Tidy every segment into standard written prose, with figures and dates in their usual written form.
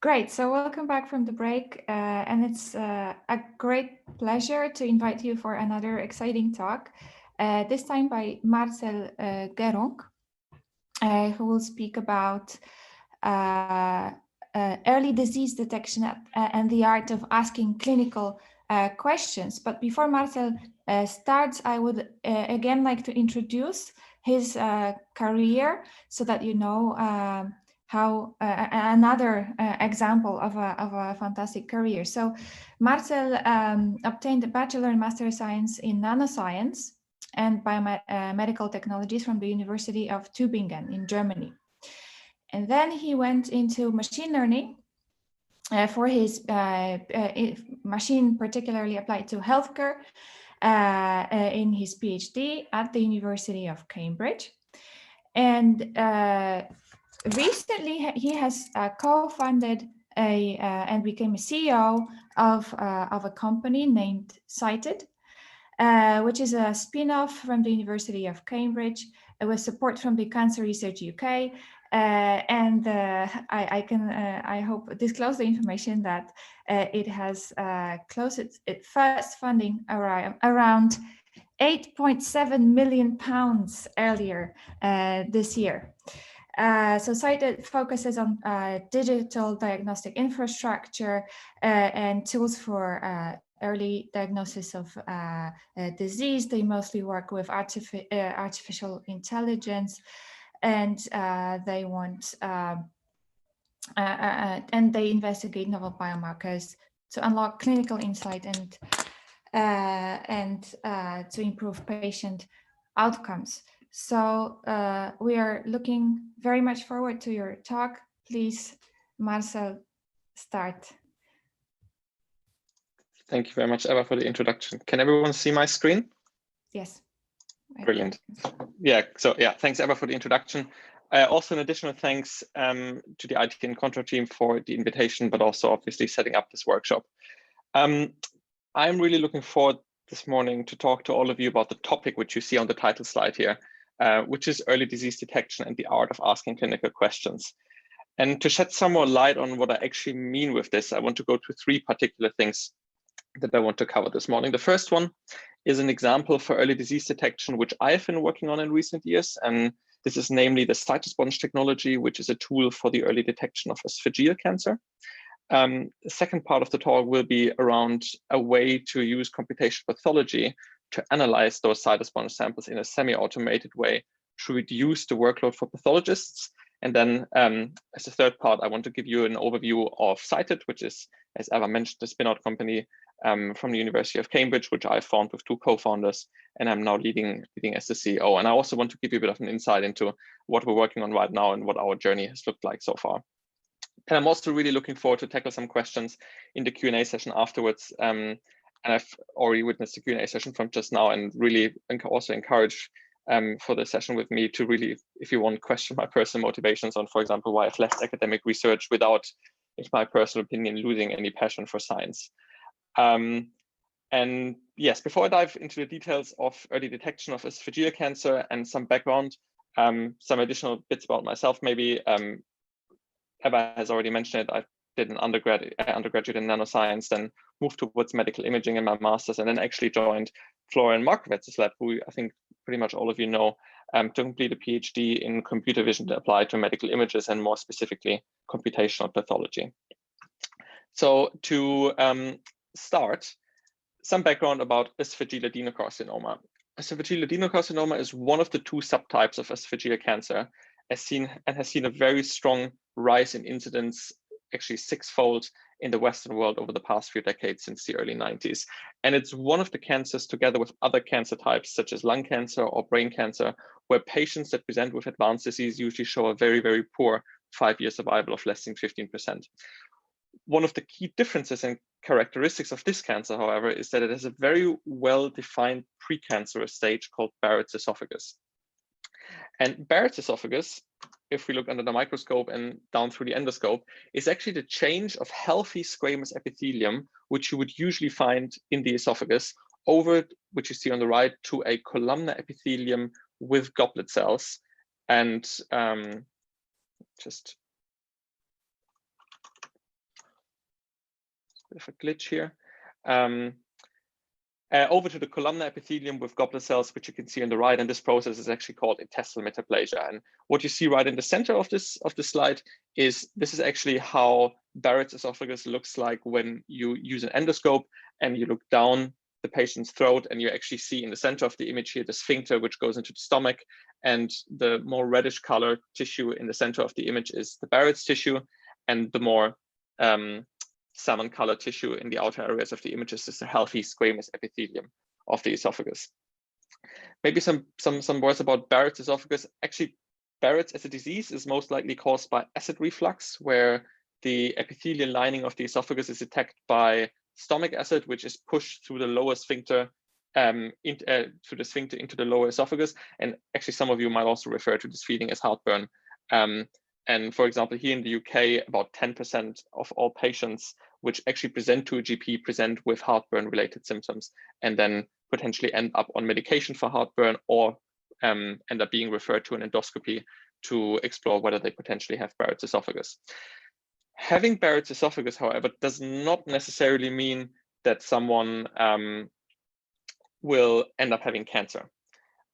Great. So welcome back from the break. And it's a great pleasure to invite you for another exciting talk, this time by Marcel Gehrung, who will speak about early disease detection and the art of asking clinical questions. But before Marcel starts, I would again like to introduce his career so that you know how another example of a fantastic career. So Marcel obtained a Bachelor and Master of Science in Nanoscience and Biomedical Technologies from the University of Tübingen in Germany. And then he went into machine learning for his machine particularly applied to healthcare in his PhD at the University of Cambridge. And recently, he has co-founded and became a CEO of a company named Cited, which is a spin-off from the University of Cambridge with support from the Cancer Research UK. And I can, I hope, disclose the information that it has closed its first funding around £8.7 million earlier this year. So Cited focuses on digital diagnostic infrastructure and tools for early diagnosis of disease. They mostly work with artificial intelligence, and they want and they investigate novel biomarkers to unlock clinical insight and to improve patient outcomes. So we are looking very much forward to your talk. Please, Marcel, start. Thank you very much, Eva, for the introduction. Can everyone see my screen? Yes. Brilliant. Yeah, so yeah, thanks, Eva, for the introduction. Also, an additional thanks to the ITN CONTRA team for the invitation, but also obviously setting up this workshop. I'm really looking forward this morning to talk to all of you about the topic which you see on the title slide here, which is early disease detection and the art of asking clinical questions. And to shed some more light on what I actually mean with this, I want to go through three particular things that I want to cover this morning. The first one is an example for early disease detection, which I've been working on in recent years. And this is namely the cytosponge technology, which is a tool for the early detection of esophageal cancer. The second part of the talk will be around a way to use computational pathology to analyze those cytosponge samples in a semi-automated way to reduce the workload for pathologists. And then as a third part, I want to give you an overview of Cited, which is, as Eva mentioned, the spin-out company from the University of Cambridge, which I formed with two co-founders, and I'm now leading as the CEO. And I also want to give you a bit of an insight into what we're working on right now and what our journey has looked like so far. And I'm also really looking forward to tackle some questions in the Q&A session afterwards. And I've already witnessed the Q&A session from just now, and really also encourage for the session with me to really, if you want, question my personal motivations on, for example, why I've left academic research without, in my personal opinion, losing any passion for science. And yes, before I dive into the details of early detection of esophageal cancer and some background, some additional bits about myself, maybe. Eva has already mentioned it. I did an undergraduate in nanoscience, then moved towards medical imaging in my master's, and then actually joined Florian Markowitz's lab, who I think pretty much all of you know, to complete a PhD in computer vision applied to medical images and more specifically computational pathology. So to start, some background about esophageal adenocarcinoma. Esophageal adenocarcinoma is one of the two subtypes of esophageal cancer, has seen a very strong rise in incidence, actually sixfold in the Western world over the past few decades since the early 90s. And it's one of the cancers, together with other cancer types such as lung cancer or brain cancer, where patients that present with advanced disease usually show a very, very poor 5-year survival of less than 15%. One of the key differences and characteristics of this cancer, however, is that it has a very well-defined precancerous stage called Barrett's esophagus. And Barrett's esophagus, if we look under the microscope and down through the endoscope, is actually the change of healthy squamous epithelium, which you would usually find in the esophagus, over, which you see on the right, to a columnar epithelium with goblet cells. And just bit of a glitch here. Over to the columnar epithelium with goblet cells, which you can see on the right, and this process is actually called intestinal metaplasia. And what you see right in the center of this slide is this is actually how Barrett's esophagus looks like when you use an endoscope and you look down the patient's throat, and you actually see in the center of the image here the sphincter, which goes into the stomach, and the more reddish color tissue in the center of the image is the Barrett's tissue, and the more salmon colored tissue in the outer areas of the images is the healthy squamous epithelium of the esophagus. Maybe some words about Barrett's esophagus. Actually, Barrett's as a disease is most likely caused by acid reflux, where the epithelial lining of the esophagus is attacked by stomach acid, which is pushed through the lower sphincter through the sphincter into the lower esophagus. And actually, some of you might also refer to this feeling as heartburn. And for example, here in the UK, about 10% of all patients which actually present to a GP present with heartburn related symptoms, and then potentially end up on medication for heartburn, or end up being referred to an endoscopy to explore whether they potentially have Barrett's esophagus. Having Barrett's esophagus, however, does not necessarily mean that someone will end up having cancer.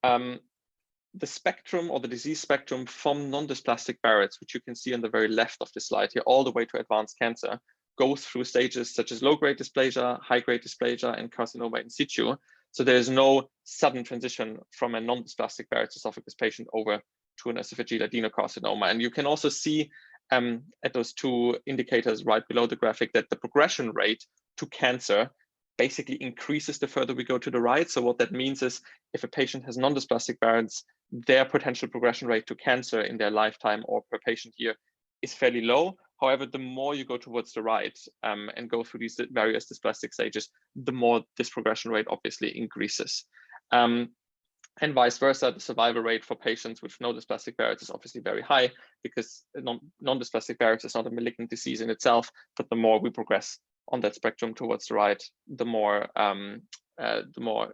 The spectrum, or the disease spectrum, from non-dysplastic Barrett's, which you can see on the very left of the slide here, all the way to advanced cancer, goes through stages such as low-grade dysplasia, high-grade dysplasia, and carcinoma in situ. So there is no sudden transition from a non-dysplastic Barrett's esophagus patient over to an esophageal adenocarcinoma. And you can also see at those two indicators right below the graphic that the progression rate to cancer basically increases the further we go to the right. So what that means is if a patient has non-dysplastic Barrett's, their potential progression rate to cancer in their lifetime or per patient year is fairly low. However, the more you go towards the right and go through these various dysplastic stages, the more this progression rate obviously increases. And vice versa, the survival rate for patients with no dysplastic Barrett's is obviously very high, because non-dysplastic Barrett's is not a malignant disease in itself, but the more we progress on that spectrum towards the right, the more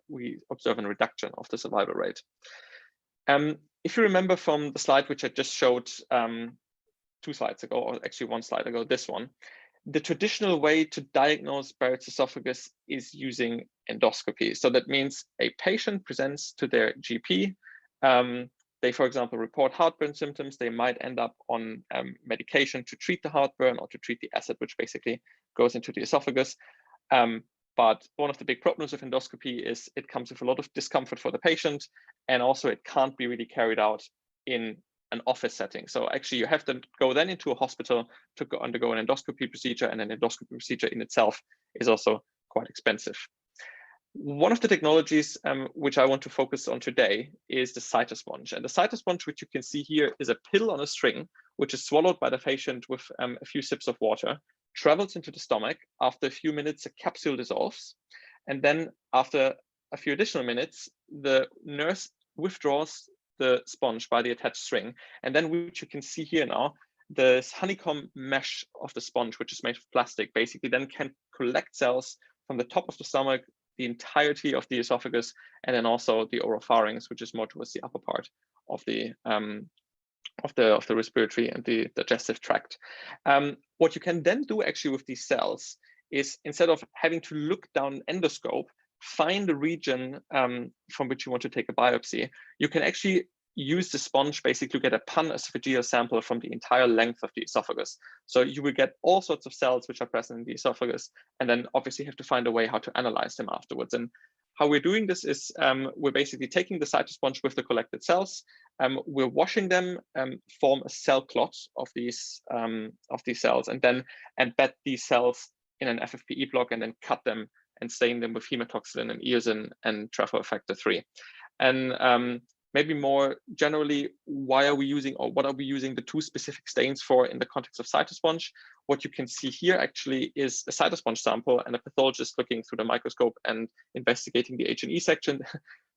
we observe a reduction of the survival rate. If you remember from the slide which I just showed 2 slides ago, or actually 1 slide ago, this one, the traditional way to diagnose Barrett's esophagus is using endoscopy. So that means a patient presents to their GP. They, for example, report heartburn symptoms. They might end up on medication to treat the heartburn or to treat the acid, which basically goes into the esophagus. But one of the big problems with endoscopy is it comes with a lot of discomfort for the patient, and also it can't be really carried out in an office setting. So actually you have to go then into a hospital to undergo an endoscopy procedure, and an endoscopy procedure in itself is also quite expensive. One of the technologies which I want to focus on today is the cytosponge. And the cytosponge, which you can see here, is a pill on a string, which is swallowed by the patient with a few sips of water, travels into the stomach. After a few minutes, a capsule dissolves. And then after a few additional minutes, the nurse withdraws the sponge by the attached string. And then what you can see here now, the honeycomb mesh of the sponge, which is made of plastic, basically then can collect cells from the top of the stomach, the entirety of the esophagus, and then also the oropharynx, which is more towards the upper part of the respiratory and the digestive tract. What you can then do actually with these cells is, instead of having to look down an endoscope, find the region from which you want to take a biopsy, you can actually use the sponge basically to get a pan-esophageal sample from the entire length of the esophagus. So you will get all sorts of cells which are present in the esophagus, and then obviously have to find a way how to analyze them afterwards. And how we're doing this is we're basically taking the cytosponge with the collected cells, we're washing them, form a cell clot of these cells, and then embed these cells in an FFPE block, and then cut them and stain them with hematoxylin and eosin and TRAFO factor 3. And maybe more generally, why are we using, or what are we using the 2 specific stains for in the context of cytosponge? What you can see here actually is a cytosponge sample and a pathologist looking through the microscope and investigating the H&E section.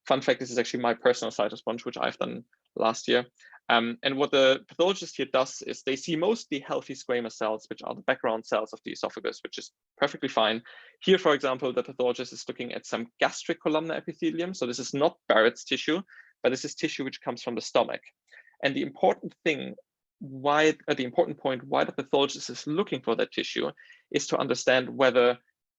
Fun fact, this is actually my personal cytosponge, which I've done last year. And what the pathologist here does is they see mostly healthy squamous cells, which are the background cells of the esophagus, which is perfectly fine. Here, for example, the pathologist is looking at some gastric columnar epithelium. So this is not Barrett's tissue, but this is tissue which comes from the stomach. And the important thing why the important point why the pathologist is looking for that tissue is to understand whether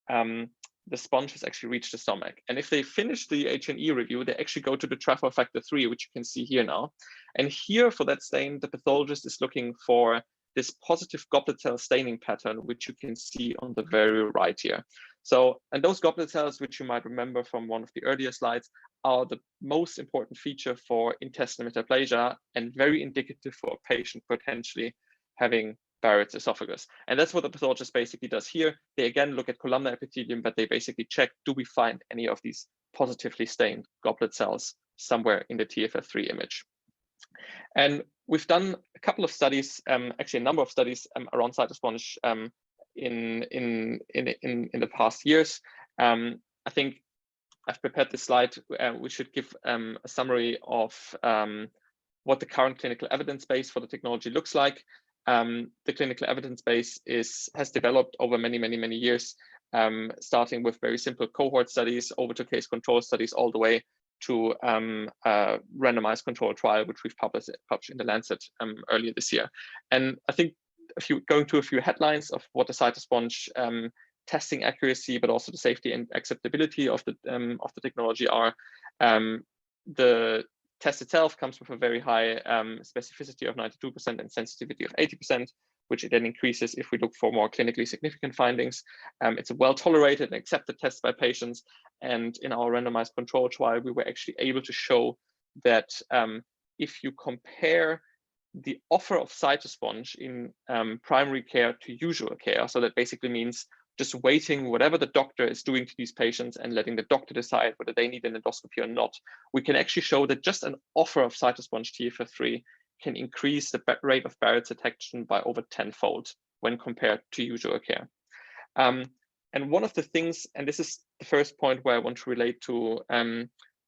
the sponge has actually reached the stomach. And if they finish the H&E review, they actually go to the TRAFR factor 3, which you can see here now. And here for that stain, the pathologist is looking for this positive goblet cell staining pattern, which you can see on the very right here. So, and those goblet cells, which you might remember from one of the earlier slides, are the most important feature for intestinal metaplasia and very indicative for a patient potentially having Barrett's esophagus. And that's what the pathologist basically does here. They again look at columnar epithelium, but they basically check, do we find any of these positively stained goblet cells somewhere in the TFF3 image? And we've done a couple of studies, actually a number of studies around cytosponge in the past years. I think I've prepared this slide. We should give a summary of what the current clinical evidence base for the technology looks like. The clinical evidence base has developed over many years, starting with very simple cohort studies over to case control studies, all the way to a randomized control trial, which we've published in the Lancet earlier this year. And I think going to a few headlines of what the cytosponge testing accuracy, but also the safety and acceptability of the technology are. The test itself comes with a very high specificity of 92% and sensitivity of 80%, which then increases if we look for more clinically significant findings. It's a well-tolerated and accepted test by patients. And in our randomized control trial, we were actually able to show that if you compare the offer of cytosponge in primary care to usual care, so that basically means just waiting whatever the doctor is doing to these patients and letting the doctor decide whether they need an endoscopy or not, we can actually show that just an offer of cytosponge TFF3 can increase the rate of Barrett's detection by over 10-fold when compared to usual care. And one of the things, and this is the first point where I want to relate to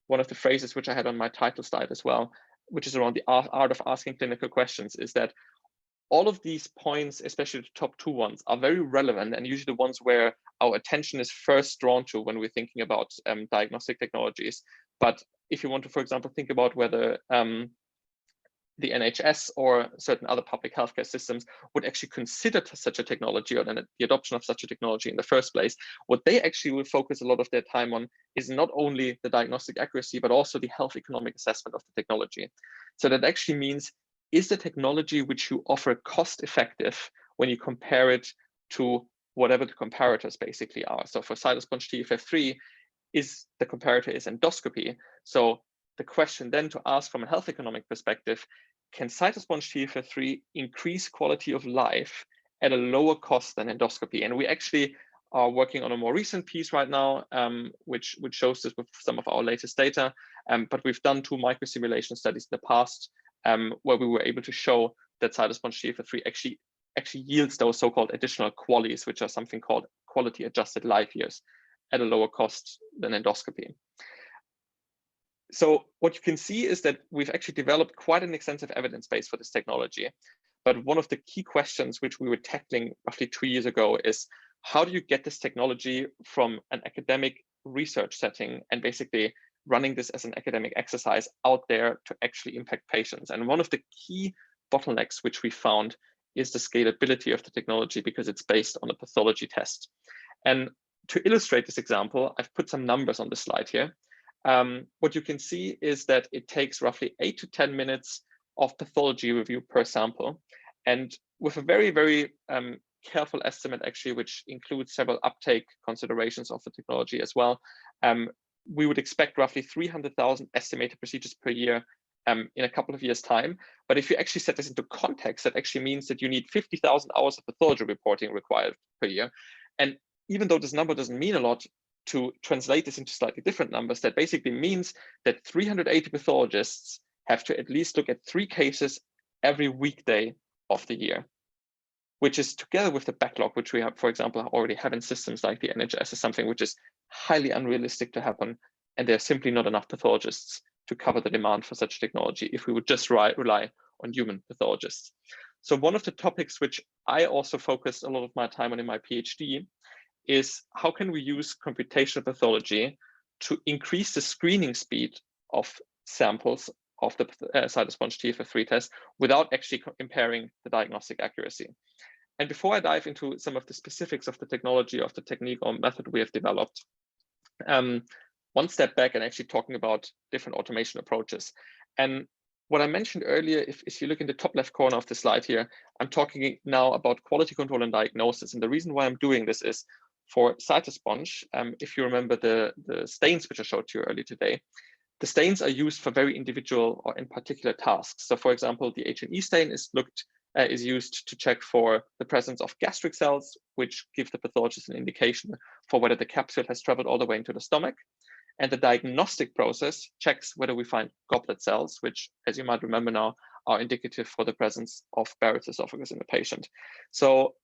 one of the phrases which I had on my title slide as well, which is around the art of asking clinical questions, is that all of these points, especially the top two ones, are very relevant and usually the ones where our attention is first drawn to when we're thinking about diagnostic technologies. But if you want to, for example, think about whether the NHS or certain other public healthcare systems would actually consider such a technology or the adoption of such a technology in the first place, what they actually will focus a lot of their time on is not only the diagnostic accuracy, but also the health economic assessment of the technology. So that actually means, is the technology which you offer cost effective when you compare it to whatever the comparators basically are? So for cytosponge TFF3, the comparator is endoscopy. So the question then to ask from a health economic perspective, can cytosponge TFF3 increase quality of life at a lower cost than endoscopy? And we actually are working on a more recent piece right now, which shows this with some of our latest data. But we've done 2 microsimulation studies in the past where we were able to show that cytosponge TFF3 actually yields those so-called additional QALYs, which are something called quality adjusted life years, at a lower cost than endoscopy. So what you can see is that we've actually developed quite an extensive evidence base for this technology. But one of the key questions which we were tackling roughly 2 years ago is, how do you get this technology from an academic research setting and basically running this as an academic exercise out there to actually impact patients? And one of the key bottlenecks which we found is the scalability of the technology, because it's based on a pathology test. And to illustrate this example, I've put some numbers on the slide here. What you can see is that it takes roughly 8 to 10 minutes of pathology review per sample. And with a very careful estimate, actually, which includes several uptake considerations of the technology as well, we would expect roughly 300,000 estimated procedures per year in a couple of years' time. But if you actually set this into context, that actually means that you need 50,000 hours of pathology reporting required per year. And even though this number doesn't mean a lot, to translate this into slightly different numbers, that basically means that 380 pathologists have to at least look at 3 cases every weekday of the year, which is, together with the backlog, which we have, for example, already have in systems like the NHS, is something which is highly unrealistic to happen. And there are simply not enough pathologists to cover the demand for such technology if we would just rely on human pathologists. So one of the topics which I also focused a lot of my time on in my PhD is, how can we use computational pathology to increase the screening speed of samples of the cytosponge TFF3 test without actually impairing the diagnostic accuracy. And before I dive into some of the specifics of the technology, of the technique or method we have developed, one step back and actually talking about different automation approaches. And what I mentioned earlier, if you look in the top left corner of the slide here, I'm talking now about quality control and diagnosis. And the reason why I'm doing this is for cytosponge, if you remember the stains which I showed you earlier today, the stains are used for very individual or in particular tasks. So for example, the H&E stain is used to check for the presence of gastric cells, which give the pathologist an indication for whether the capsule has traveled all the way into the stomach. And the diagnostic process checks whether we find goblet cells, which, as you might remember now, are indicative for the presence of Barrett's esophagus in the patient. So,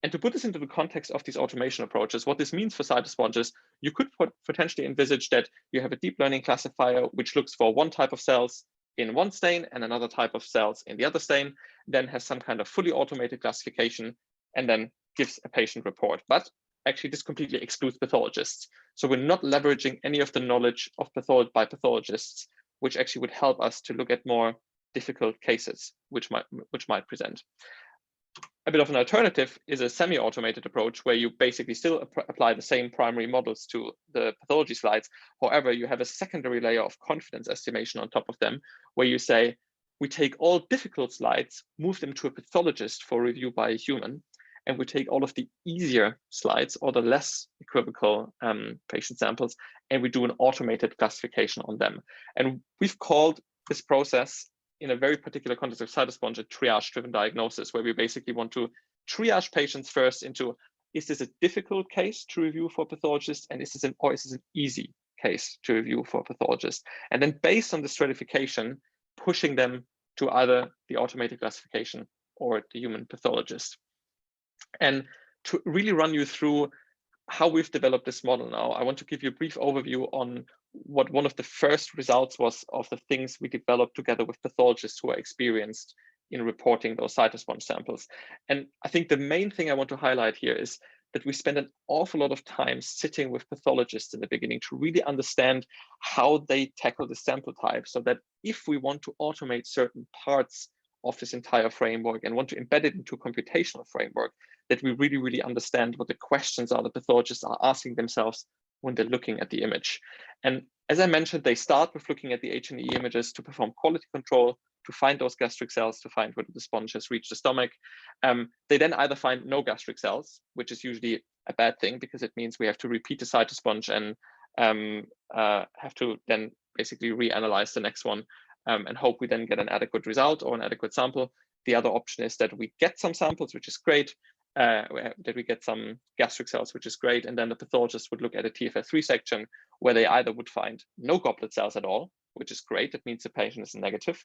and to put this into the context of these automation approaches, what this means for cytosponges, you could potentially envisage that you have a deep learning classifier which looks for one type of cells in one stain and another type of cells in the other stain, then has some kind of fully automated classification, and then gives a patient report. But actually, this completely excludes pathologists. So we're not leveraging any of the knowledge of by pathologists, which actually would help us to look at more difficult cases which might present. A bit of an alternative is a semi-automated approach where you basically still apply the same primary models to the pathology slides. However, you have a secondary layer of confidence estimation on top of them, where you say, we take all difficult slides, move them to a pathologist for review by a human, and we take all of the easier slides or the less equivocal patient samples, and we do an automated classification on them. And we've called this process, in a very particular context of cytosponge, a triage-driven diagnosis, where we basically want to triage patients first into, is this a difficult case to review for pathologists, and is this an easy case to review for pathologists? And then based on the stratification, pushing them to either the automated classification or the human pathologist. And to really run you through how we've developed this model now, I want to give you a brief overview on what one of the first results was of the things we developed together with pathologists who are experienced in reporting those cytosponge samples. And I think the main thing I want to highlight here is that we spend an awful lot of time sitting with pathologists in the beginning to really understand how they tackle the sample type, so that if we want to automate certain parts of this entire framework and want to embed it into a computational framework, that we really, really understand what the questions are the pathologists are asking themselves when they're looking at the image. And as I mentioned, they start with looking at the H&E images to perform quality control, to find those gastric cells, to find whether the sponge has reached the stomach. They then either find no gastric cells, which is usually a bad thing because it means we have to repeat the cytosponge and have to then basically reanalyze the next one and hope we then get an adequate result or an adequate sample. The other option is that we get some samples, which is great, that we get some gastric cells, which is great, and then the pathologist would look at a TFF3 section where they either would find no goblet cells at all, which is great, that means the patient is negative.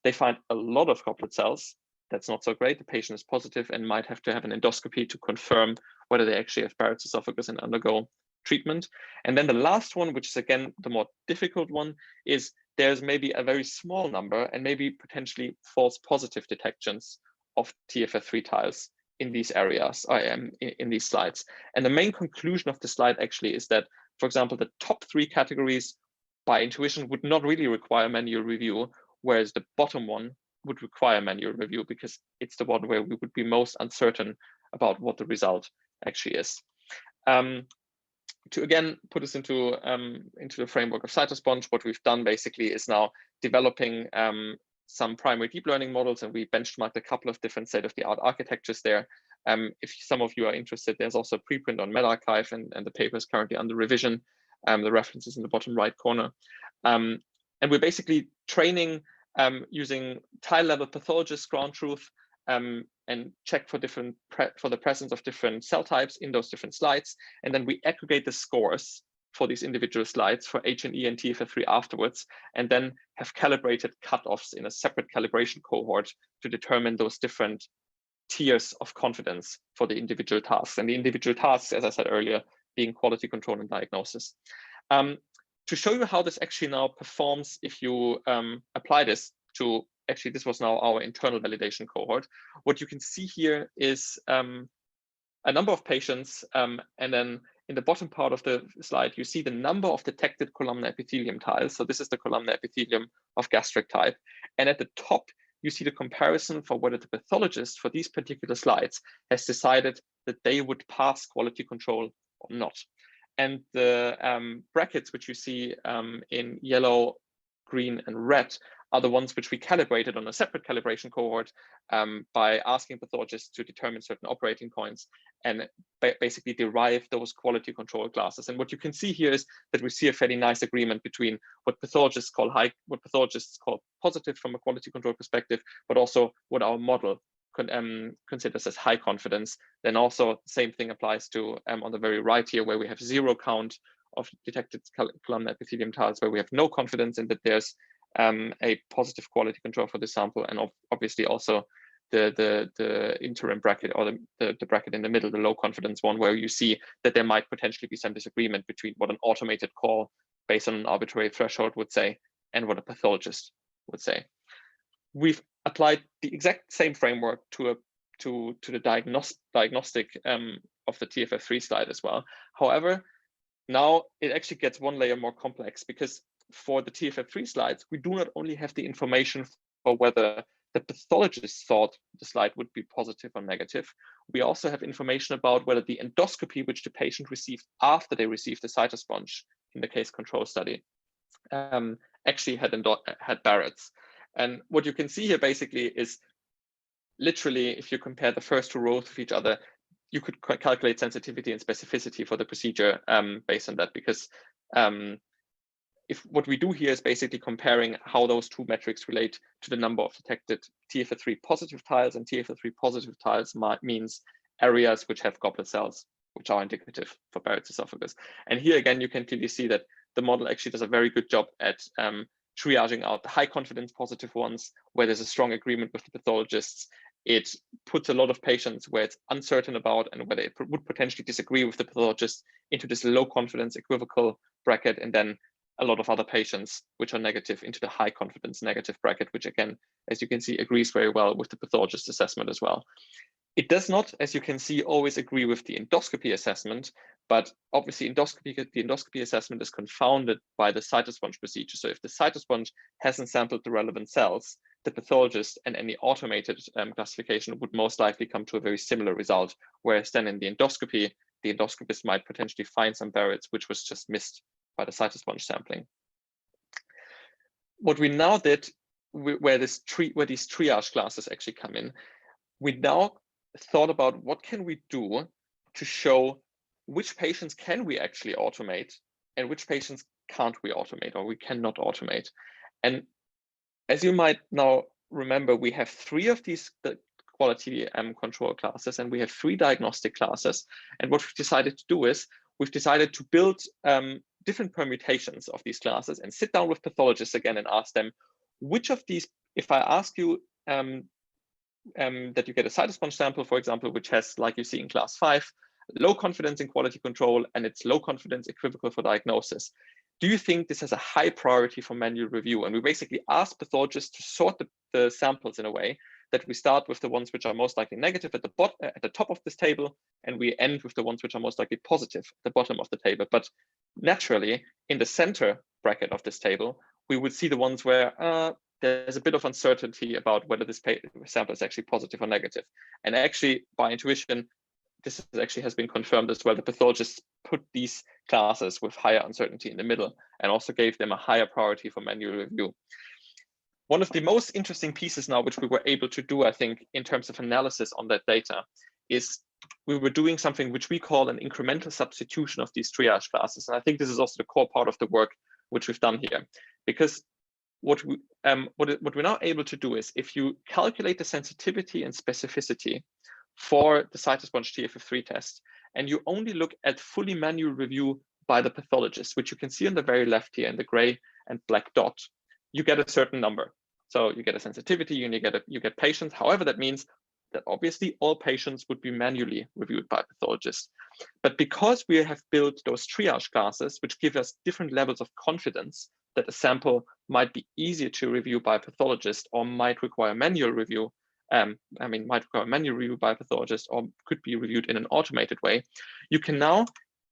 They find a lot of goblet cells, that's not so great, the patient is positive and might have to have an endoscopy to confirm whether they actually have Barrett's esophagus and undergo treatment. And then the last one, which is again the more difficult one, is there's maybe a very small number and maybe potentially false positive detections of TFF3 tiles in these areas, in these slides. And the main conclusion of the slide actually is that, for example, the top 3 categories by intuition would not really require manual review, whereas the bottom one would require manual review because it's the one where we would be most uncertain about what the result actually is. To again put us into the framework of cytosponge, what we've done basically is now developing some primary deep learning models, and we benchmarked a couple of different state-of-the-art architectures there. If some of you are interested, there's also a preprint on medRxiv, and the paper is currently under revision. The reference is in the bottom right corner. And we're basically training using tile-level pathologist ground truth and check for the presence of different cell types in those different slides. And then we aggregate the scores for these individual slides for H&E and TFF3 afterwards, and then have calibrated cutoffs in a separate calibration cohort to determine those different tiers of confidence for the individual tasks. And the individual tasks, as I said earlier, being quality control and diagnosis. To show you how this actually now performs if you apply this to, actually this was now our internal validation cohort. What you can see here is a number of patients, and then in the bottom part of the slide, you see the number of detected columnar epithelium tiles. So this is the columnar epithelium of gastric type. And at the top, you see the comparison for whether the pathologist for these particular slides has decided that they would pass quality control or not. And the brackets which you see in yellow, green, and red are the ones which we calibrated on a separate calibration cohort by asking pathologists to determine certain operating points and basically derive those quality control classes. And what you can see here is that we see a fairly nice agreement between what pathologists call positive from a quality control perspective, but also what our model considers as high confidence. Then also the same thing applies to on the very right here, where we have 0 count of detected columnar epithelium tiles, where we have no confidence in that there's a positive quality control for the sample, and obviously also the interim bracket, or the bracket in the middle, the low confidence one, where you see that there might potentially be some disagreement between what an automated call based on an arbitrary threshold would say and what a pathologist would say. We've applied the exact same framework to the diagnostic of the TFF3 slide as well. However, now it actually gets one layer more complex, because for the TFF3 slides, we do not only have the information for whether the pathologist thought the slide would be positive or negative, we also have information about whether the endoscopy which the patient received after they received the cytosponge in the case control study actually had Barrett's. And what you can see here basically is literally, if you compare the first 2 rows of each other, you could calculate sensitivity and specificity for the procedure based on that, because if what we do here is basically comparing how those 2 metrics relate to the number of detected TFF3 positive tiles, and TFF3 positive tiles means areas which have goblet cells, which are indicative for Barrett's esophagus. And here again, you can clearly see that the model actually does a very good job at triaging out the high confidence positive ones, where there's a strong agreement with the pathologists. It puts a lot of patients where it's uncertain about and whether it would potentially disagree with the pathologist into this low confidence equivocal bracket, and then a lot of other patients which are negative into the high confidence negative bracket, which again, as you can see, agrees very well with the pathologist assessment as well. It does not, as you can see, always agree with the endoscopy assessment, but obviously the endoscopy assessment is confounded by the cytosponge procedure. So if the cytosponge hasn't sampled the relevant cells, the pathologist and any automated classification would most likely come to a very similar result. Whereas then in the endoscopist might potentially find some Barrett's, which was just missed by the cytosponge sampling. What we now did, where these triage classes actually come in, we now thought about what can we do to show which patients can we actually automate and which patients can't we automate, or we cannot automate. And as you might now remember, we have 3 of these quality control classes, and we have 3 diagnostic classes. And what we've decided to do is we've decided to build different permutations of these classes and sit down with pathologists again and ask them, which of these, if I ask you that you get a cytosponge sample, for example, which has, like you see in class 5, low confidence in quality control and it's low confidence equivocal for diagnosis, do you think this has a high priority for manual review? And we basically ask pathologists to sort the samples in a way that we start with the ones which are most likely negative at the top of this table, and we end with the ones which are most likely positive at the bottom of the table. But naturally, in the center bracket of this table, we would see the ones where there's a bit of uncertainty about whether this sample is actually positive or negative. And actually, by intuition, this actually has been confirmed as well. The pathologists put these classes with higher uncertainty in the middle and also gave them a higher priority for manual review. One of the most interesting pieces now, which we were able to do, I think, in terms of analysis on that data, is we were doing something which we call an incremental substitution of these triage classes. And I think this is also the core part of the work which we've done here, because what we're now able to do is, if you calculate the sensitivity and specificity for the cytosponge TFF3 test, and you only look at fully manual review by the pathologist, which you can see on the very left here in the gray and black dot, you get a certain number. So you get a sensitivity and you get patients. However, that means that obviously all patients would be manually reviewed by pathologists. But because we have built those triage classes, which give us different levels of confidence that a sample might be easier to review by a pathologist or might require manual review, might require manual review by a pathologist or could be reviewed in an automated way, you can now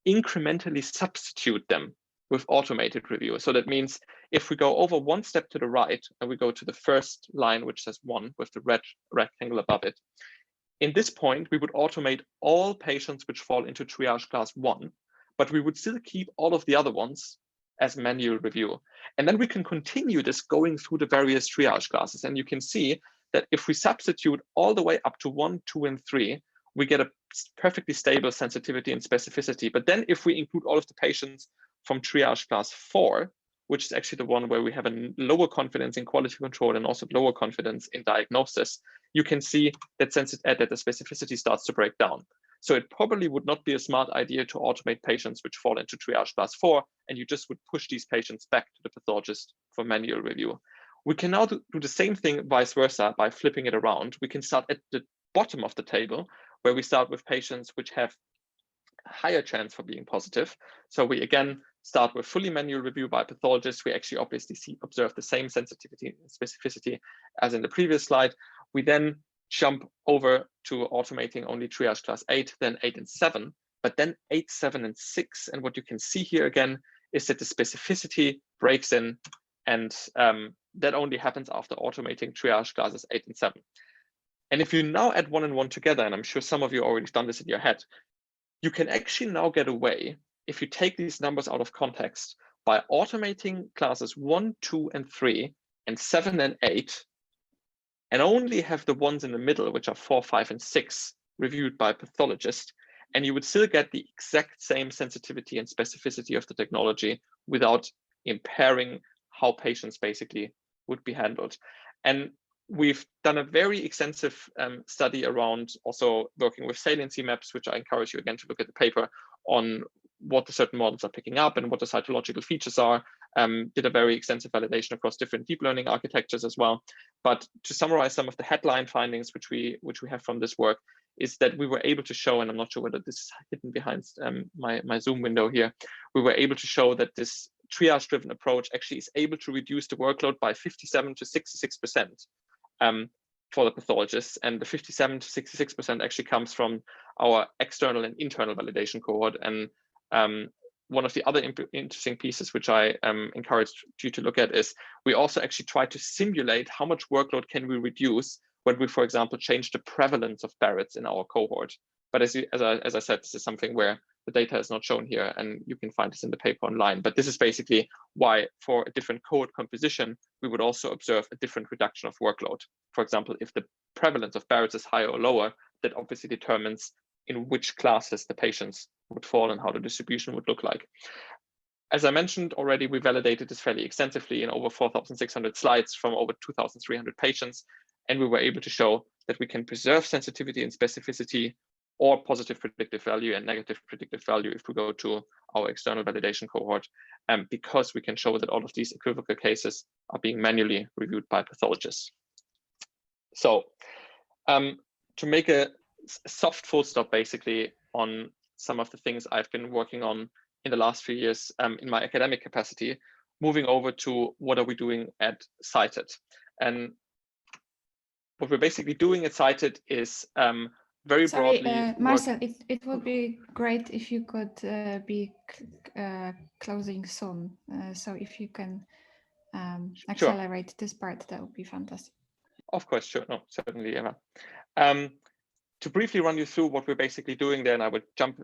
incrementally substitute them with automated review. So that means if we go over one step to the right and we go to the first line, which says 1 with the red rectangle above it, in this point, we would automate all patients which fall into triage class 1, but we would still keep all of the other ones as manual review. And then we can continue this going through the various triage classes. And you can see that if we substitute all the way up to 1, 2, and 3, we get a perfectly stable sensitivity and specificity. But then if we include all of the patients from triage class 4, which is actually the one where we have a lower confidence in quality control and also lower confidence in diagnosis, you can see that that the specificity starts to break down. So it probably would not be a smart idea to automate patients which fall into triage class 4, and you just would push these patients back to the pathologist for manual review. We can now do the same thing vice versa by flipping it around. We can start at the bottom of the table, where we start with patients which have a higher chance for being positive. So we again start with fully manual review by pathologists. We actually obviously observe the same sensitivity and specificity as in the previous slide. We then jump over to automating only triage class 8, then 8 and 7, but then 8, 7, and 6. And what you can see here again is that the specificity breaks in, and that only happens after automating triage classes 8 and 7. And if you now add 1 and 1 together, and I'm sure some of you already done this in your head, you can actually now get away, if you take these numbers out of context, by automating classes 1, 2, and 3, and 7 and 8, and only have the ones in the middle, which are 4, 5, and 6, reviewed by pathologists, and you would still get the exact same sensitivity and specificity of the technology without impairing how patients basically would be handled. And we've done a very extensive study around also working with saliency maps, which I encourage you again to look at the paper on what the certain models are picking up and what the cytological features are. Did a very extensive validation across different deep learning architectures as well. But to summarize some of the headline findings which we have from this work is that we were able to show, and I'm not sure whether this is hidden behind my Zoom window here, we were able to show that this triage-driven approach actually is able to reduce the workload by 57 to 66% for the pathologists, and the 57 to 66% actually comes from our external and internal validation cohort. And one of the other interesting pieces which I encourage you to look at is we also actually try to simulate how much workload can we reduce when we, for example, change the prevalence of Barrett's in our cohort. But as I said, this is something where the data is not shown here, and you can find this in the paper online. But this is basically why for a different cohort composition, we would also observe a different reduction of workload. For example, if the prevalence of Barrett's is higher or lower, that obviously determines in which classes the patients would fall and how the distribution would look like. As I mentioned already, we validated this fairly extensively in over 4,600 slides from over 2,300 patients, and we were able to show that we can preserve sensitivity and specificity or positive predictive value and negative predictive value if we go to our external validation cohort, because we can show that all of these equivocal cases are being manually reviewed by pathologists. So to make a soft full stop basically on some of the things I've been working on in the last few years in my academic capacity, moving over to what are we doing at Cited. And what we're basically doing at Cited is very broadly. Marcel, it would be great if you could be closing soon. So if you can accelerate this part, that would be fantastic. Of course, sure. No, certainly, Emma. To briefly run you through what we're basically doing there, and I would jump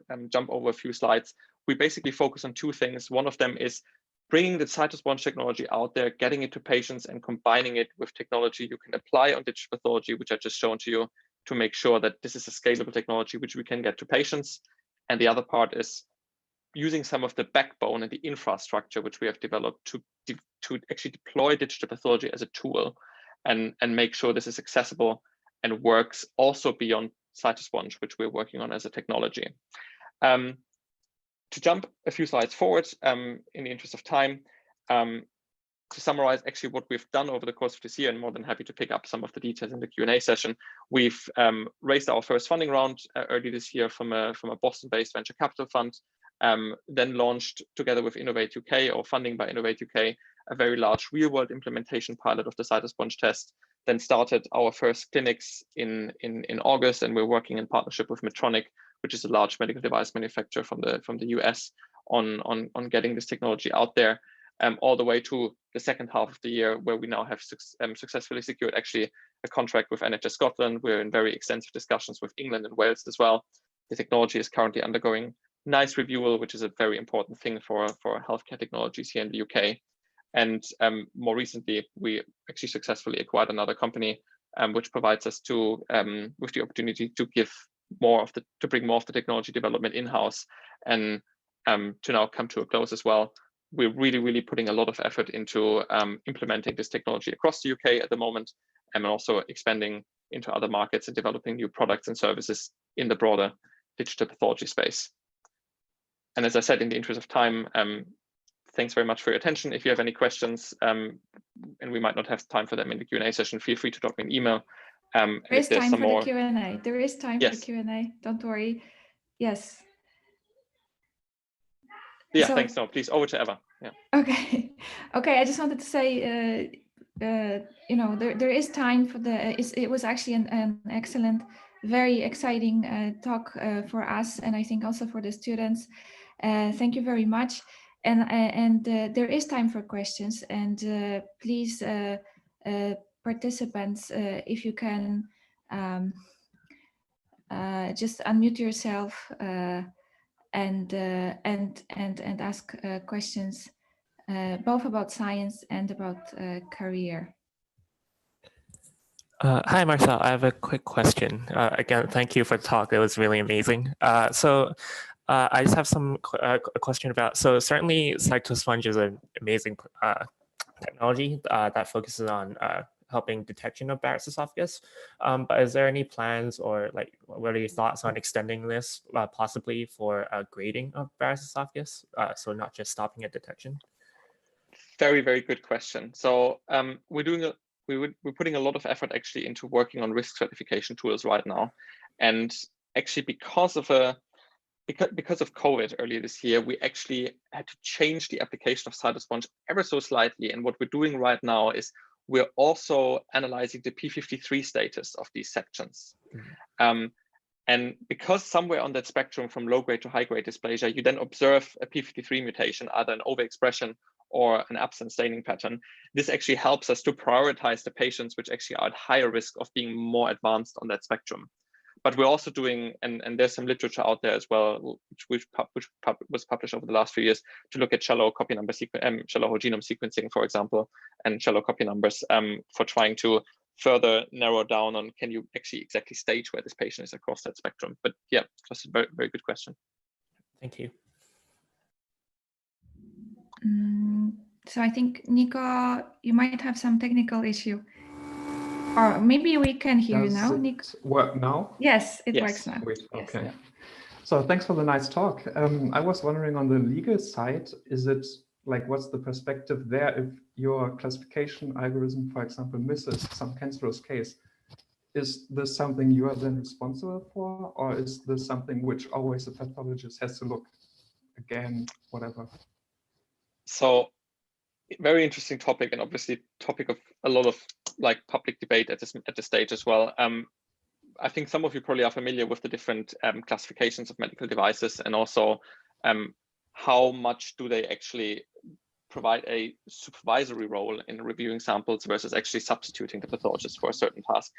over a few slides. We basically focus on two things. One of them is bringing the CytoSponge technology out there, getting it to patients and combining it with technology you can apply on digital pathology, which I've just shown to you, to make sure that this is a scalable technology which we can get to patients. And the other part is using some of the backbone and the infrastructure which we have developed to actually deploy digital pathology as a tool and make sure this is accessible and works also beyond CytoSponge, which we're working on as a technology. To jump a few slides forward in the interest of time, to summarize actually what we've done over the course of this year, and more than happy to pick up some of the details in the Q&A session. We've raised our first funding round early this year from a Boston-based venture capital fund, then launched together with Innovate UK, or funding by Innovate UK, a very large real-world implementation pilot of the CytoSponge test. then started our first clinics in August, and we're working in partnership with Medtronic, which is a large medical device manufacturer from the US, on getting this technology out there, all the way to the second half of the year, where we now have successfully secured actually a contract with NHS Scotland. We're in very extensive discussions with England and Wales as well. The technology is currently undergoing NICE renewal, which is a very important thing for healthcare technologies here in the UK. And more recently, we actually successfully acquired another company, which provides us with the opportunity to bring more of the technology development in-house, and to now come to a close as well. We're really putting a lot of effort into implementing this technology across the UK at the moment, and also expanding into other markets and developing new products and services in the broader digital pathology space. And as I said, in the interest of time, thanks very much for your attention. If you have any questions, and we might not have time for them in the Q&A session, feel free to drop me an email. There is time for the Q&A. There is time for the Q&A. Don't worry. Yes. Yeah, so, thanks. No, please, over to Eva. Yeah. Okay. I just wanted to say, there is time for it was actually an excellent, very exciting talk for us, and I think also for the students. Thank you very much. And there is time for questions, and please, participants, if you can just unmute yourself and ask questions, both about science and about career. Hi, Marcel. I have a quick question. Again, thank you for the talk. It was really amazing. I just have a question about, so certainly Cytosponge is an amazing technology that focuses on helping detection of Barrett's esophagus. But is there any plans, or what are your thoughts on extending this possibly for grading of Barrett's esophagus? So not just stopping at detection? Very good question. So we're putting a lot of effort actually into working on risk stratification tools right now. And actually because of COVID earlier this year, we actually had to change the application of Cytosponge ever so slightly. And what we're doing right now is we're also analyzing the P53 status of these sections. And because somewhere on that spectrum from low grade to high grade dysplasia, you then observe a P53 mutation, either an overexpression or an absent staining pattern, this actually helps us to prioritize the patients which actually are at higher risk of being more advanced on that spectrum. But we're also doing, and there's some literature out there as well, which was published over the last few years, to look at shallow copy number shallow whole genome sequencing, for example, and shallow copy numbers for trying to further narrow down on, can you actually exactly stage where this patient is across that spectrum? But yeah, that's a very good question. Thank you. So I think, Nico, you might have some technical issue. Or maybe we can hear you now, Nico. Does it work now? Yes, it works now. Wait, okay. Yes. So thanks for the nice talk. I was wondering, on the legal side, is it what's the perspective there if your classification algorithm, for example, misses some cancerous case? Is this something you are then responsible for, or is this something which always a pathologist has to look again, whatever? So, very interesting topic, and obviously topic of a lot of public debate at this stage as well. I think some of you probably are familiar with the different classifications of medical devices, and also how much do they actually provide a supervisory role in reviewing samples versus actually substituting the pathologist for a certain task.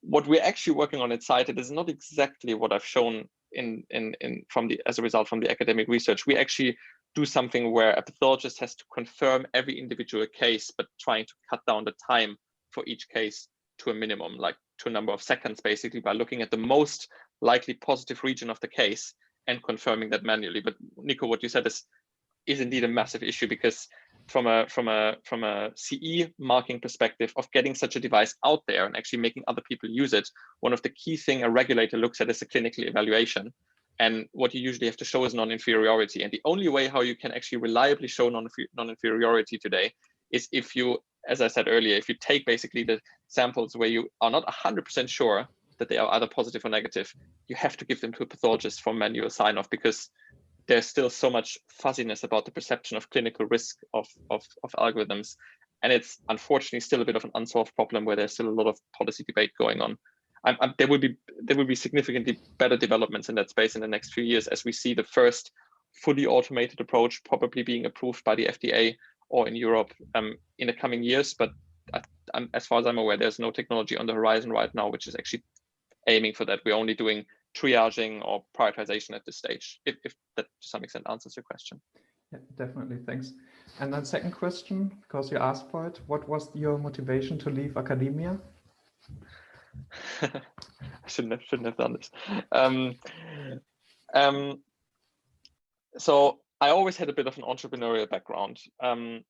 What we're actually working on at Cited is not exactly what I've shown as a result from the academic research. We actually do something where a pathologist has to confirm every individual case, but trying to cut down the time for each case to a minimum, to a number of seconds, basically, by looking at the most likely positive region of the case and confirming that manually. But Nico, what you said is indeed a massive issue, because from a CE marking perspective of getting such a device out there and actually making other people use it, one of the key things a regulator looks at is the clinical evaluation. And what you usually have to show is non-inferiority. And the only way how you can actually reliably show non-inferiority today is if you, as I said earlier, if you take basically the samples where you are not 100% sure that they are either positive or negative, you have to give them to a pathologist for manual sign-off, because there's still so much fuzziness about the perception of clinical risk of algorithms. And it's unfortunately still a bit of an unsolved problem where there's still a lot of policy debate going on. There will be significantly better developments in that space in the next few years, as we see the first fully automated approach probably being approved by the FDA or in Europe in the coming years. But as far as I'm aware, there's no technology on the horizon right now which is actually aiming for that. We're only doing triaging or prioritization at this stage, if that to some extent answers your question. Yeah, definitely, thanks. And then second question, because you asked for it, what was your motivation to leave academia? I shouldn't have done this. So I always had a bit of an entrepreneurial background. And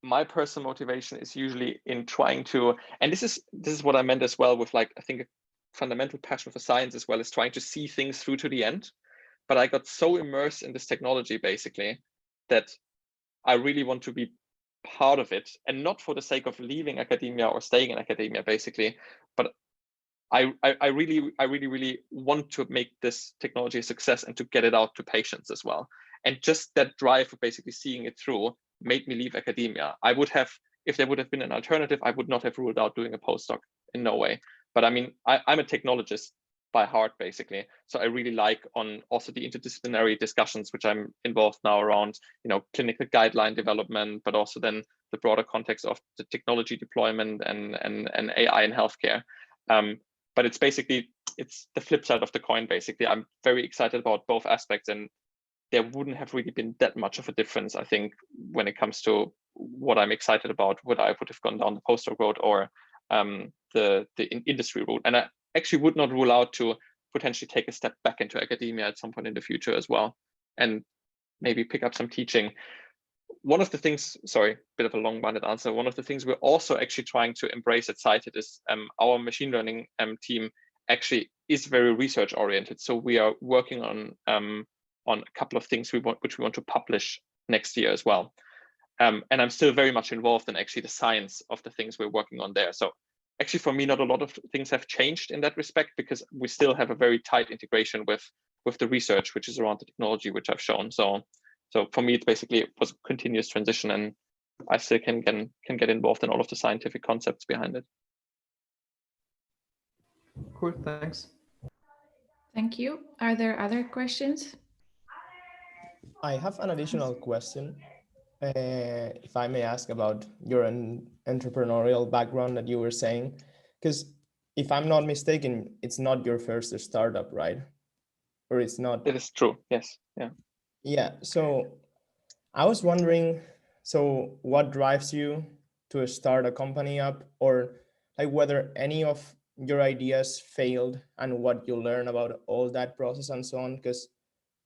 my personal motivation is usually in trying to, and this is what I meant as well with, like, I think a fundamental passion for science as well, as trying to see things through to the end. But I got so immersed in this technology basically that I really want to be part of it, and not for the sake of leaving academia or staying in academia basically, but I really want to make this technology a success and to get it out to patients as well. And just that drive of basically seeing it through made me leave academia. I would have, if there would have been an alternative, I would not have ruled out doing a postdoc, in no way. But I mean, I'm a technologist by heart basically, so I really like on also the interdisciplinary discussions which I'm involved now around, clinical guideline development, but also then the broader context of the technology deployment and AI in healthcare. But it's the flip side of the coin basically. I'm very excited about both aspects, and there wouldn't have really been that much of a difference, I think, when it comes to what I'm excited about, whether I would have gone down the postdoc road or the industry route. And I actually would not rule out to potentially take a step back into academia at some point in the future as well, and maybe pick up some teaching. One of the things, sorry, bit of a long-winded answer. One of the things we're also actually trying to embrace at Cited is our machine learning team actually is very research oriented. So we are working on a couple of things which we want to publish next year as well. And I'm still very much involved in actually the science of the things we're working on there. So actually for me, not a lot of things have changed in that respect, because we still have a very tight integration with the research, which is around the technology, which I've shown. So for me, it was a continuous transition, and I still can get involved in all of the scientific concepts behind it. Cool, thanks. Thank you. Are there other questions? I have an additional question, if I may ask, about your entrepreneurial background that you were saying, because if I'm not mistaken, it's not your first startup, right? Or it's not? It is true, yes, yeah. Yeah, so I was wondering, so what drives you to start a company up, or like whether any of your ideas failed and what you learn about all that process and so on? Because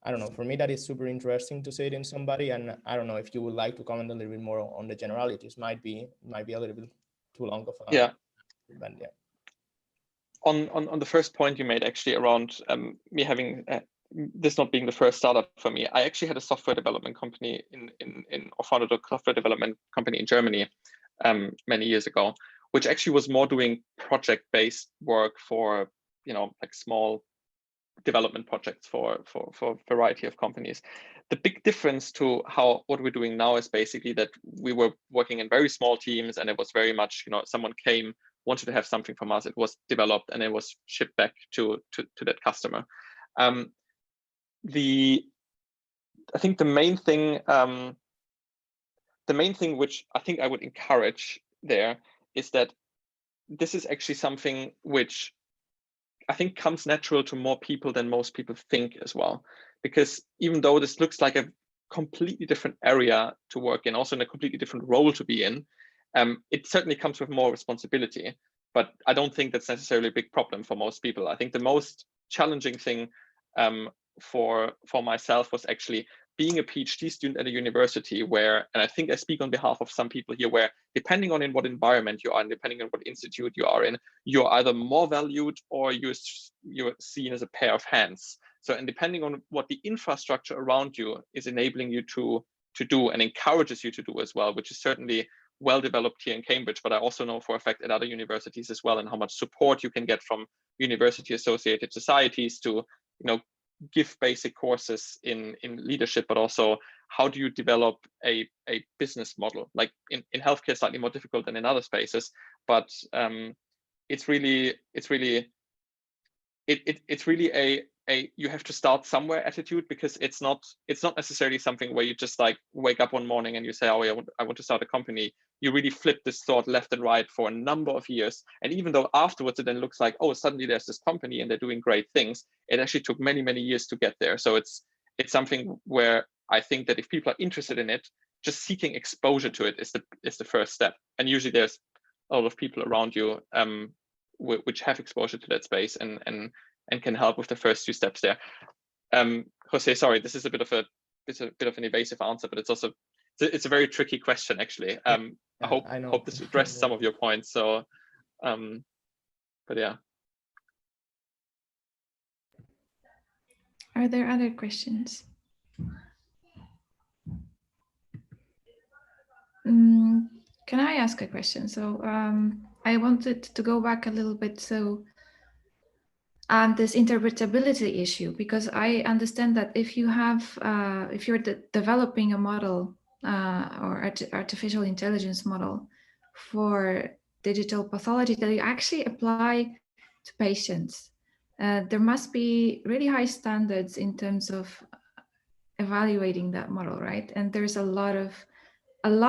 I don't know, for me, that is super interesting to see it in somebody. And I don't know if you would like to comment a little bit more on the generalities. Might be a little bit too long of a, yeah. But yeah. On the first point you made actually around me having this not being the first startup for me, I actually had a software development company or founded a software development company in Germany many years ago, which actually was more doing project-based work for, like small development projects for a variety of companies. The big difference to what we're doing now is basically that we were working in very small teams, and it was very much, someone came, wanted to have something from us, it was developed, and it was shipped back to that customer. I think the main thing which I think I would encourage there is that this is actually something which I think comes natural to more people than most people think as well. Because even though this looks like a completely different area to work in, also in a completely different role to be in, it certainly comes with more responsibility. But I don't think that's necessarily a big problem for most people. I think the most challenging thing for myself was actually being a PhD student at a university where, and I think I speak on behalf of some people here, where depending on in what environment you are and depending on what institute you are in, you're either more valued or you're seen as a pair of hands. So, and depending on what the infrastructure around you is enabling you to do and encourages you to do as well, which is certainly well developed here in Cambridge, but I also know for a fact at other universities as well, and how much support you can get from university associated societies to, give basic courses in leadership, but also how do you develop a business model? Like in healthcare, slightly more difficult than in other spaces, but it's really a you have to start somewhere attitude, because it's not necessarily something where you just like wake up one morning and you say, oh, I want to start a company. You really flip this thought left and right for a number of years. And even though afterwards it then looks like, oh, suddenly there's this company and they're doing great things, it actually took many, many years to get there. So it's something where I think that if people are interested in it, just seeking exposure to it is the first step. And usually there's a lot of people around you which have exposure to that space and can help with the first few steps there. Jose, sorry, this is a bit of an evasive answer, but it's a very tricky question actually. I hope this addressed some of your points. So, but yeah. Are there other questions? Can I ask a question? So I wanted to go back a little bit. So this interpretability issue, because I understand that if you have, if you're developing a model or artificial intelligence model for digital pathology that you actually apply to patients, there must be really high standards in terms of evaluating that model, right? And there's a lot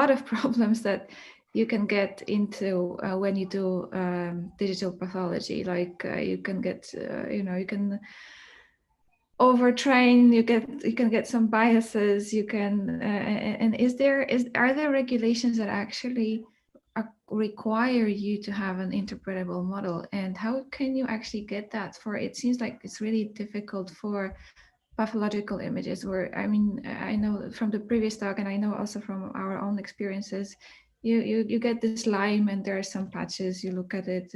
of problems that you can get into when you do digital pathology. Like you can get, you can overtrain. You can get some biases. You can, and are there regulations that actually require you to have an interpretable model? And how can you actually get that? For it seems like it's really difficult for pathological images, where I mean, I know from the previous talk, and I know also from our own experiences, you get this lime and there are some patches, you look at it,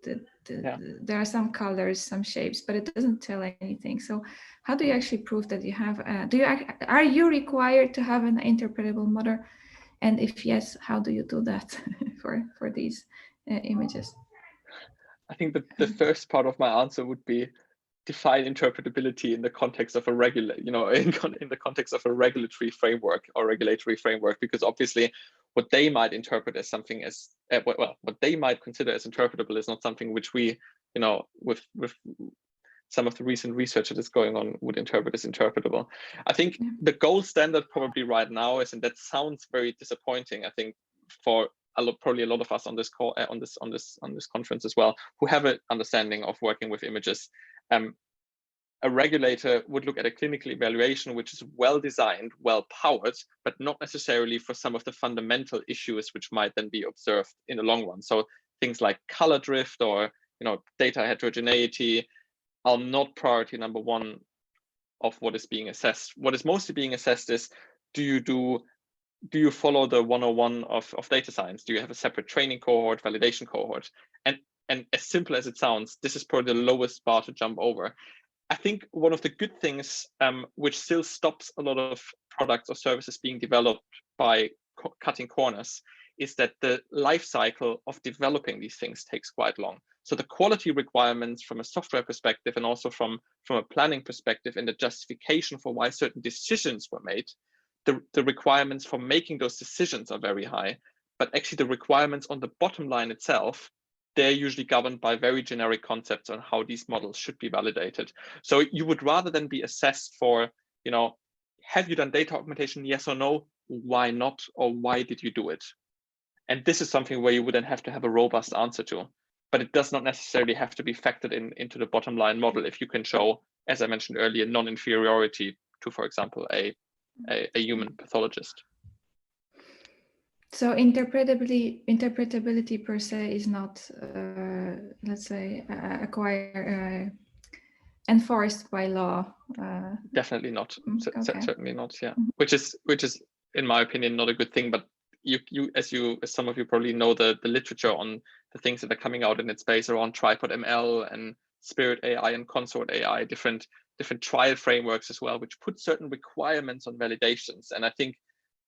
there are some colors, some shapes, but it doesn't tell anything. So how do you actually prove that you have, are you required to have an interpretable model? And if yes, how do you do that for these images? I think the first part of my answer would be define interpretability in the context of a in the context of a regulatory framework or regulatory framework, because obviously what they might interpret as something as what they might consider as interpretable is not something which we, with some of the recent research that is going on, would interpret as interpretable. I think the gold standard probably right now is, and that sounds very disappointing, I think, for probably a lot of us on this call, on this conference as well, who have an understanding of working with images. A regulator would look at a clinical evaluation which is well designed, well powered, but not necessarily for some of the fundamental issues which might then be observed in the long run. So things like color drift or data heterogeneity are not priority number one of what is being assessed. What is mostly being assessed is, do you follow the 101 of data science? Do you have a separate training cohort, validation cohort? And as simple as it sounds, this is probably the lowest bar to jump over. I think one of the good things which still stops a lot of products or services being developed by cutting corners is that the life cycle of developing these things takes quite long. So the quality requirements from a software perspective and also from a planning perspective and the justification for why certain decisions were made, the requirements for making those decisions are very high, but actually the requirements on the bottom line itself, they're usually governed by very generic concepts on how these models should be validated. So you would rather than be assessed for, have you done data augmentation, yes or no? Why not? Or why did you do it? And this is something where you would then have to have a robust answer to, but it does not necessarily have to be factored into the bottom line model if you can show, as I mentioned earlier, non-inferiority to, for example, a human pathologist. So interpretability per se is not, let's say, enforced by law. Definitely not. Okay. Certainly not. Yeah, which is, in my opinion, not a good thing. But as some of you probably know, the literature on the things that are coming out in its space around Tripod ML and Spirit AI and Consort AI, different trial frameworks as well, which put certain requirements on validations. And I think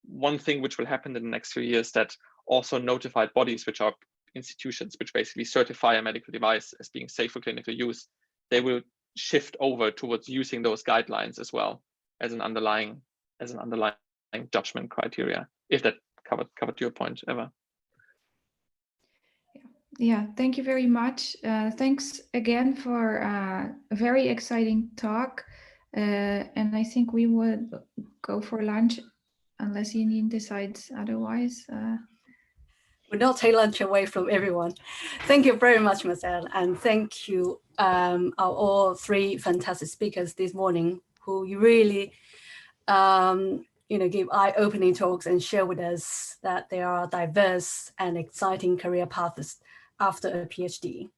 one thing which will happen in the next few years, that also notified bodies, which are institutions which basically certify a medical device as being safe for clinical use, they will shift over towards using those guidelines as well as an underlying judgment criteria, if that covered your point, Eva. Yeah, thank you very much. Thanks again for a very exciting talk. And I think we would go for lunch unless Janine decides otherwise. We'll not take lunch away from everyone. Thank you very much, Marcel. And thank you our all three fantastic speakers this morning who you really give eye-opening talks and share with us that there are diverse and exciting career paths after a PhD.